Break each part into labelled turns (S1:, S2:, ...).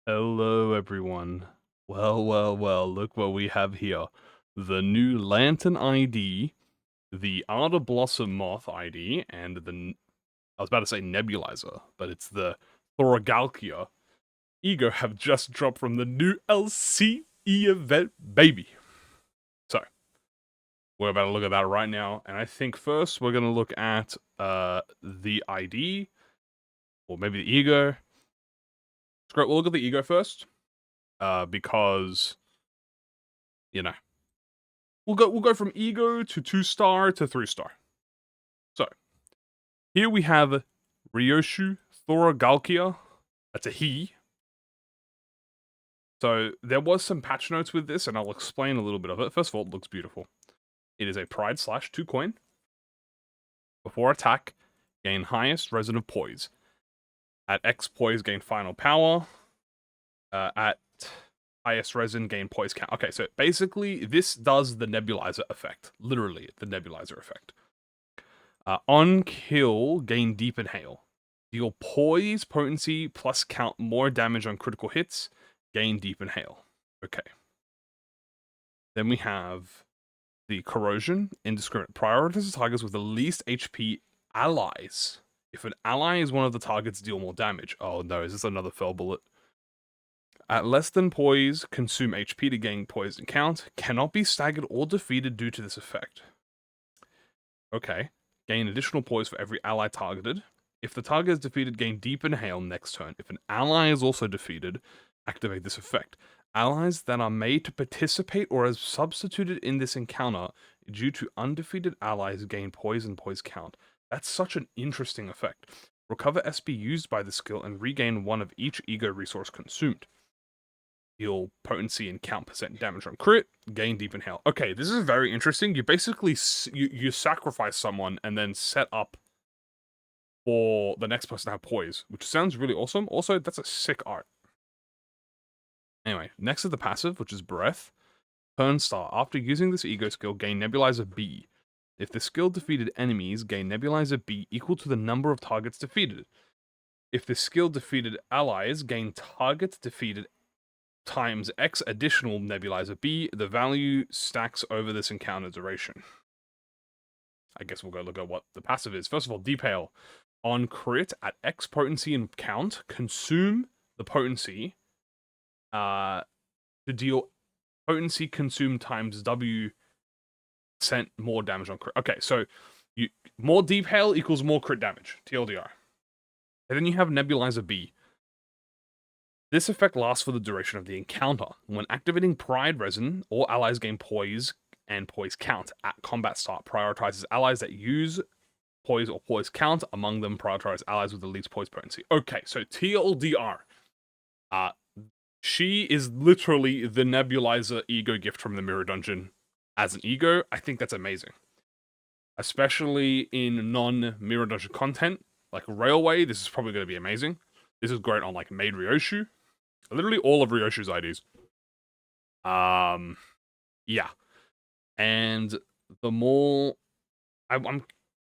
S1: Hello, everyone. Well, look what we have here. The new Lantern ID, the Ardor Blossom Moth ID, and I was about to say Nebulizer, but it's the Thora Ego have just dropped from the new LCB event, baby. So, we're about to look at that right now, and I think first we're going to look at the ID, or maybe the Ego. Screw it, we'll look at the Ego first, because, you know, we'll go from ego to 2-star to 3-star. So here we have Ryoshu Thora. That's a he. So there was some patch notes with this, and I'll explain a little bit of it. First of all, it looks beautiful. It is a Pride / 2 coin. Before attack, gain highest resonant poise. At X poise, gain final power. At highest resin, gain poise count. Okay, so basically, this does the nebulizer effect. Literally, the nebulizer effect. On kill, gain deep inhale. Deal poise, potency, plus count more damage on critical hits. Gain deep inhale. Okay. Then we have the corrosion, indiscriminate. Prioritizes targets with the least HP allies. If an ally is one of the targets, deal more damage. Oh no, is this another fell bullet? At less than poise, consume HP to gain poise and count. Cannot be staggered or defeated due to this effect. Okay. Gain additional poise for every ally targeted. If the target is defeated, gain deep inhale next turn. If an ally is also defeated, activate this effect. Allies that are made to participate or as substituted in this encounter due to undefeated allies gain poise and poise count. That's such an interesting effect. Recover SP used by the skill and regain one of each ego resource consumed. Deal potency and count % damage on crit, gain deep inhale. Okay, this is very interesting. You basically you sacrifice someone and then set up for the next person to have poise, which sounds really awesome. Also, that's a sick art. Anyway, next is the passive, which is breath. Turn star. After using this ego skill, gain Nebulizer B. If the skill defeated enemies, gain Nebulizer B equal to the number of targets defeated. If the skill defeated allies, gain targets defeated times X additional Nebulizer B. The value stacks over this encounter duration. I guess we'll go look at what the passive is. First of all, Deep Hail. On crit at X potency and count, consume the potency to deal potency consumed times W % more damage on crit. Okay, so more Deep Hail equals more crit damage, TLDR. And then you have Nebulizer B. This effect lasts for the duration of the encounter. When activating Pride Resin, all allies gain poise and poise count at combat start. Prioritizes allies that use poise or poise count. Among them, prioritize allies with the least poise potency. Okay, so TLDR. She is literally the Nebulizer ego gift from the Mirror Dungeon as an ego. I think that's amazing. Especially in non-Mirror Dungeon content, like Railway, this is probably going to be amazing. This is great on, like, Maid Ryoshu. Literally all of Ryoshu's IDs. Yeah. And the more... I'm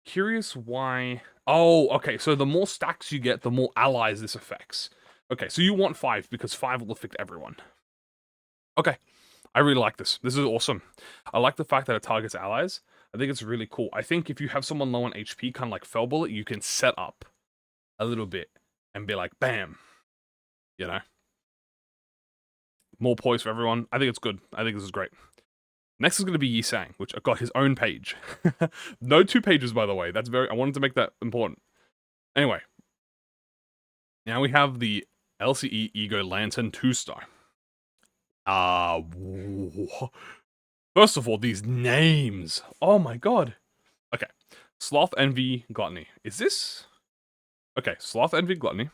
S1: curious why... Oh, okay, so the more stacks you get, the more allies this affects. Okay, so you want 5, because 5 will affect everyone. Okay, I really like this. This is awesome. I like the fact that it targets allies. I think it's really cool. I think if you have someone low on HP, kind of like Fell Bullet, you can set up a little bit and be like, bam. You know? More poise for everyone. I think it's good. I think this is great. Next is going to be Yi Sang, which got his own page. No 2 pages, by the way. That's I wanted to make that important. Anyway. Now we have the LCE Ego Lantern 2-star. First of all, these names. Oh my god. Okay. Sloth, Envy, Gluttony. Is this... Okay, Sloth, Envy, Gluttony.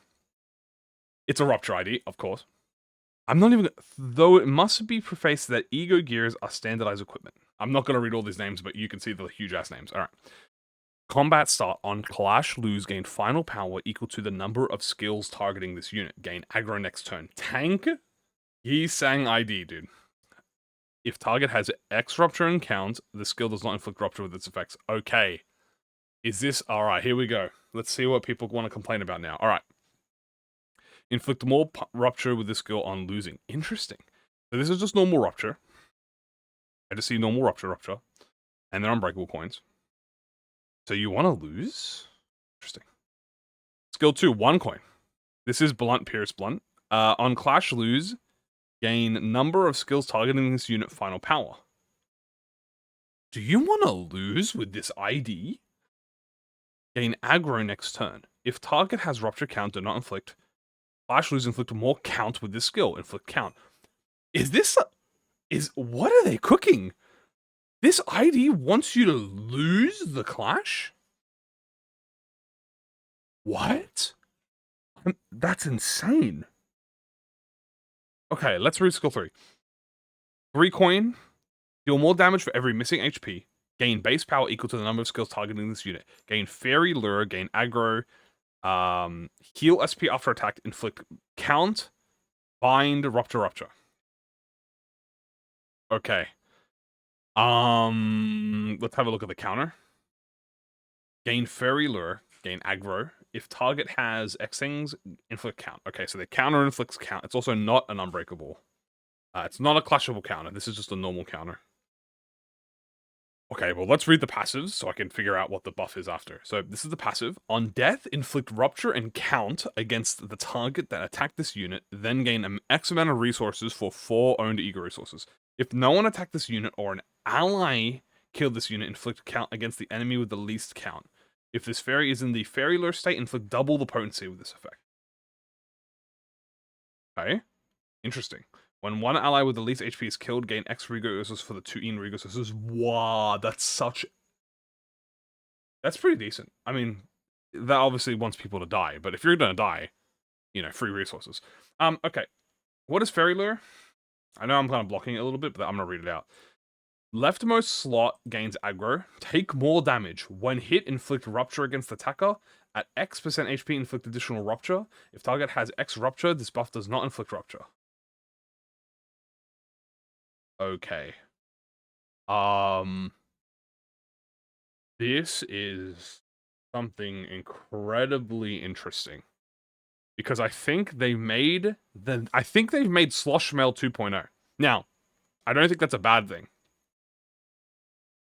S1: It's a Rupture ID, of course. I'm not even... Though it must be prefaced that Ego gears are standardized equipment. I'm not going to read all these names, but you can see the huge-ass names. Alright. Combat start on Clash, lose, gain final power equal to the number of skills targeting this unit. Gain aggro next turn. Tank? Yi Sang ID, dude. If target has X rupture and count, the skill does not inflict rupture with its effects. Okay. Is this... Alright, here we go. Let's see what people want to complain about now. Alright. Inflict more rupture with this skill on losing. Interesting. So this is just normal rupture. I just see normal rupture, and they're unbreakable coins. So you want to lose? Interesting. Skill 2, 1 coin. This is Blunt, Pierce, Blunt. On Clash, lose. Gain number of skills targeting this unit, final power. Do you want to lose with this ID? Gain aggro next turn. If target has rupture count, do not inflict. Clash, lose, inflict more count with this skill. Inflict count. What are they cooking? This ID wants you to lose the Clash? What? That's insane. Okay, let's read skill 3. 3 coin. Deal more damage for every missing HP. Gain base power equal to the number of skills targeting this unit. Gain Fairy Lure. Gain aggro. Heal SP after attack. Inflict count. Bind. Rupture. Okay. Let's have a look at the counter. Gain Fairy Lure. Gain aggro. If target has X things, inflict count. Okay, so the counter inflicts count. It's also not an unbreakable. It's not a clashable counter. This is just a normal counter. Okay, well, let's read the passives so I can figure out what the buff is after. So this is the passive. On death, inflict rupture and count against the target that attacked this unit, then gain an X amount of resources for 4 owned ego resources. If no one attacked this unit or an ally killed this unit, inflict count against the enemy with the least count. If this fairy is in the Fairy Lure state, inflict double the potency with this effect. Okay, interesting. When one ally with the least HP is killed, gain X resources for the 2 in resources. Wow, that's pretty decent. I mean, that obviously wants people to die, but if you're gonna die, you know, free resources. Okay. What is Fairy Lure? I know I'm kind of blocking it a little bit, but I'm gonna read it out. Leftmost slot gains aggro. Take more damage. When hit, inflict rupture against attacker. At X% HP, inflict additional rupture. If target has X rupture, this buff does not inflict rupture. Okay. This is something incredibly interesting. Because I think they've made Slosh Mail 2.0. Now, I don't think that's a bad thing.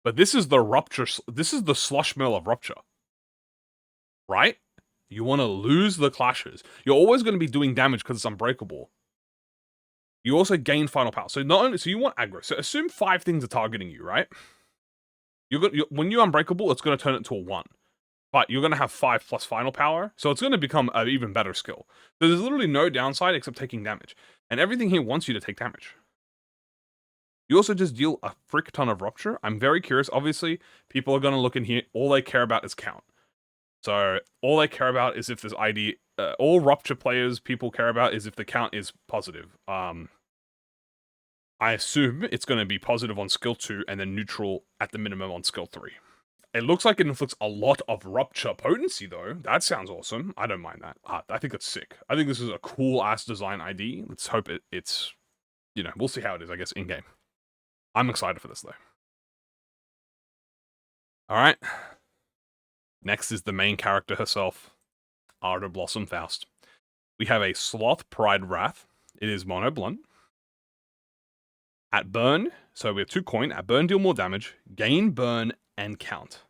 S1: But this is the rupture. This is the Slosh Mail of rupture. Right? You want to lose the clashes. You're always going to be doing damage because it's unbreakable. You also gain final power. So not only, so you want aggro. So assume 5 things are targeting you, right? When you're unbreakable, it's going to turn it into a 1. But you're going to have 5 plus final power. So it's going to become an even better skill. So there's literally no downside except taking damage. And everything here wants you to take damage. You also just deal a frick ton of rupture. I'm very curious. Obviously, people are going to look in here. All they care about is count. So all they care about is if this ID... all rupture players, people care about is if the count is positive. I assume it's going to be positive on skill 2 and then neutral at the minimum on skill 3. It looks like it inflicts a lot of rupture potency, though. That sounds awesome. I don't mind that. I think it's sick. I think this is a cool-ass design ID. Let's hope it's... You know, we'll see how it is, I guess, in-game. I'm excited for this, though. Alright. Next is the main character herself, Ardor Blossom Faust. We have a Sloth Pride Wrath. It is mono blunt. At burn, so we have 2 coin. At burn, deal more damage. Gain burn and count.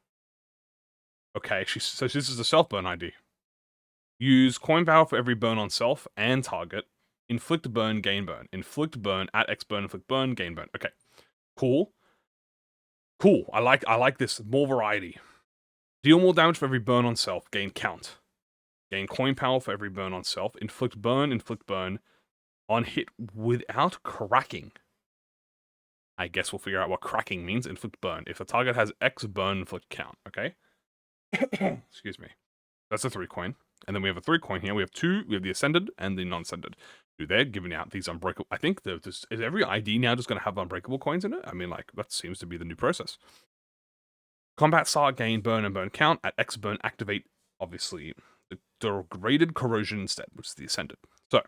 S1: Okay, so this is a self-burn ID. Use coin power for every burn on self and target. Inflict burn, gain burn. Inflict burn, at X burn, inflict burn, gain burn. Okay, cool. Cool, I like this. More variety. Deal more damage for every burn on self. Gain count. Gain coin power for every burn on self. Inflict burn, on hit without cracking. I guess we'll figure out what cracking means. Inflict burn. If the target has X burn, inflict count. Okay? Excuse me. That's a 3 coin. And then we have a 3 coin here. We have 2. We have the Ascended and the Non-Ascended. They're giving out these unbreakable... I think is every ID now just going to have unbreakable coins in it? I mean, like, that seems to be the new process. Combat start, gain burn and burn count. At X burn, activate, obviously, the degraded corrosion instead, which is the Ascended. So,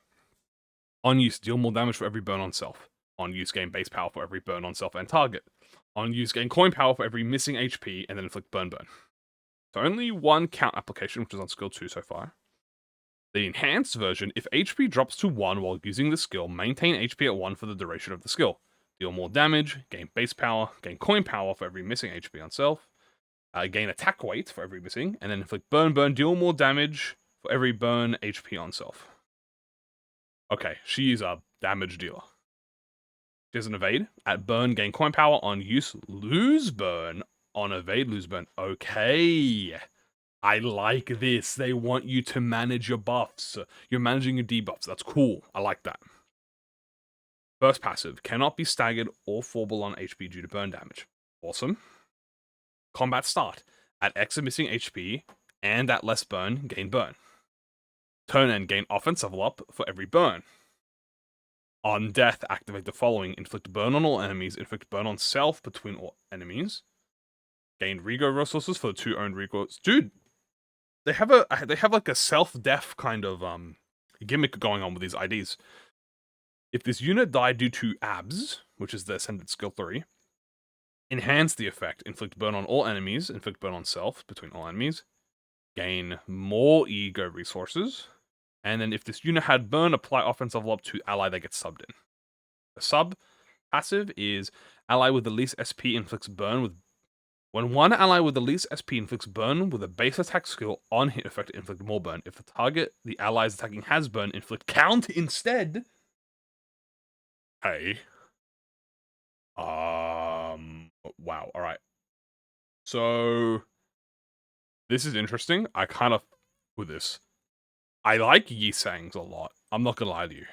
S1: on use, deal more damage for every burn on self. On use, gain base power for every burn on self and target. On use, gain coin power for every missing HP, and then inflict burn. So only 1 count application, which is on skill 2 so far. The enhanced version, if HP drops to 1 while using the skill, maintain HP at 1 for the duration of the skill. Deal more damage, gain base power, gain coin power for every missing HP on self, gain attack weight for every missing, and then inflict burn, deal more damage for every burn HP on self. Okay, she is a damage dealer. She has an evade. At burn, gain coin power. On use, lose burn. On evade, lose burn. Okay. I like this. They want you to manage your buffs. You're managing your debuffs. That's cool. I like that. First passive. Cannot be staggered or fallable on HP due to burn damage. Awesome. Combat start. At X of missing HP and at less burn, gain burn. Turn end, gain offense level up for every burn. On death, activate the following. Inflict burn on all enemies. Inflict burn on self between all enemies. Gain rego resources for the 2 owned regos. Dude, they have like a self-def kind of gimmick going on with these IDs. If this unit died due to abs, which is the ascended skill 3, enhance the effect. Inflict burn on all enemies. Inflict burn on self between all enemies. Gain more ego resources. And then if this unit had burn, apply offense level up to ally that gets subbed in. The sub passive is ally with the least SP inflicts burn with... When one ally with the least SP inflicts burn with a base attack skill on hit effect, inflict more burn. If the target the ally is attacking has burn, inflict count instead. Hey. Wow, alright. So... This is interesting. I kind of... with this. I like Yisangs a lot. I'm not gonna lie to you.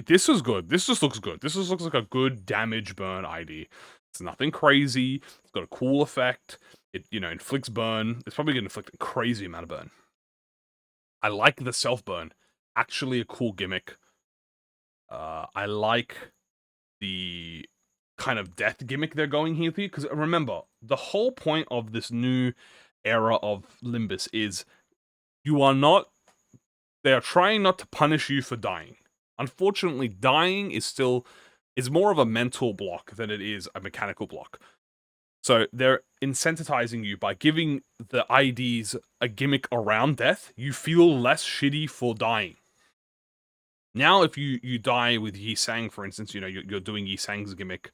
S1: This is good. This just looks good. This just looks like a good damage burn ID. It's nothing crazy. It's got a cool effect. It, inflicts burn. It's probably gonna inflict a crazy amount of burn. I like the self-burn. Actually a cool gimmick. I like the kind of death gimmick they're going here for you. Because remember, the whole point of this new era of Limbus is you are not... They are trying not to punish you for dying. Unfortunately, dying is more of a mental block than it is a mechanical block. So they're incentivizing you by giving the IDs a gimmick around death. You feel less shitty for dying. Now, if you die with Yisang, for instance, you're doing Yisang's gimmick.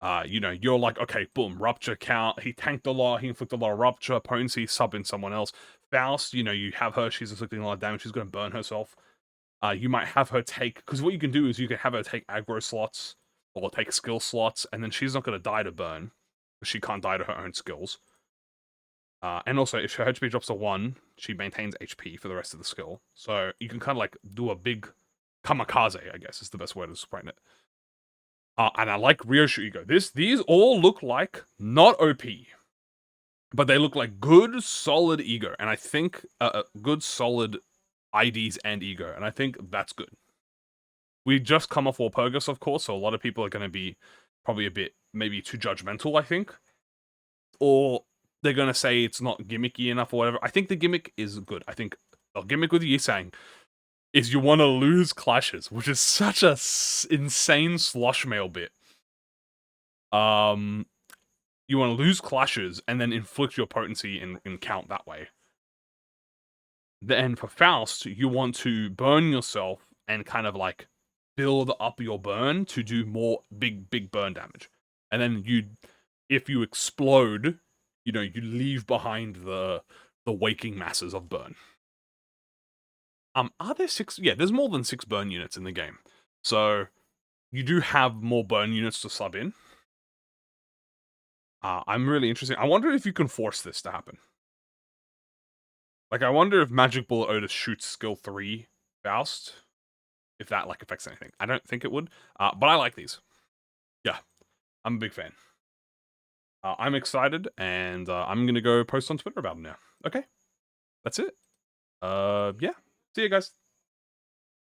S1: You're like, okay, boom, rupture count. He tanked a lot. He inflicted a lot of rupture, potency, sub in someone else. Faust, you have her. She's inflicting a lot of damage. She's going to burn herself. You might have her take... Because what you can do is you can have her take aggro slots or take skill slots, and then she's not going to die to burn. She can't die to her own skills. And also, if her HP drops to 1, she maintains HP for the rest of the skill. So you can kind of like do a big kamikaze, I guess is the best way to explain it. And I like Ryoshu Ego. These all look like not OP, but they look like good, solid Ego. And I think good, solid IDs and Ego. And I think that's good. We just come off Walpurgis, of course, so a lot of people are going to be probably a bit, maybe too judgmental, I think. Or they're going to say it's not gimmicky enough or whatever. I think the gimmick is good. I think a gimmick with Yisang is you want to lose clashes, which is such a insane slosh mail bit. You want to lose clashes and then inflict your potency and count that way. Then for Faust, you want to burn yourself and kind of like build up your burn to do more big burn damage. And then if you explode, you leave behind the waking masses of burn. Are there 6? Yeah, there's more than 6 burn units in the game. So you do have more burn units to sub in. I'm really interested. I wonder if you can force this to happen. Like, I wonder if Magic Bullet Otis shoots skill 3 Faust. If that, like, affects anything. I don't think it would. But I like these. Yeah. I'm a big fan. I'm excited, and I'm gonna go post on Twitter about them now. Okay. That's it. Yeah. See you guys.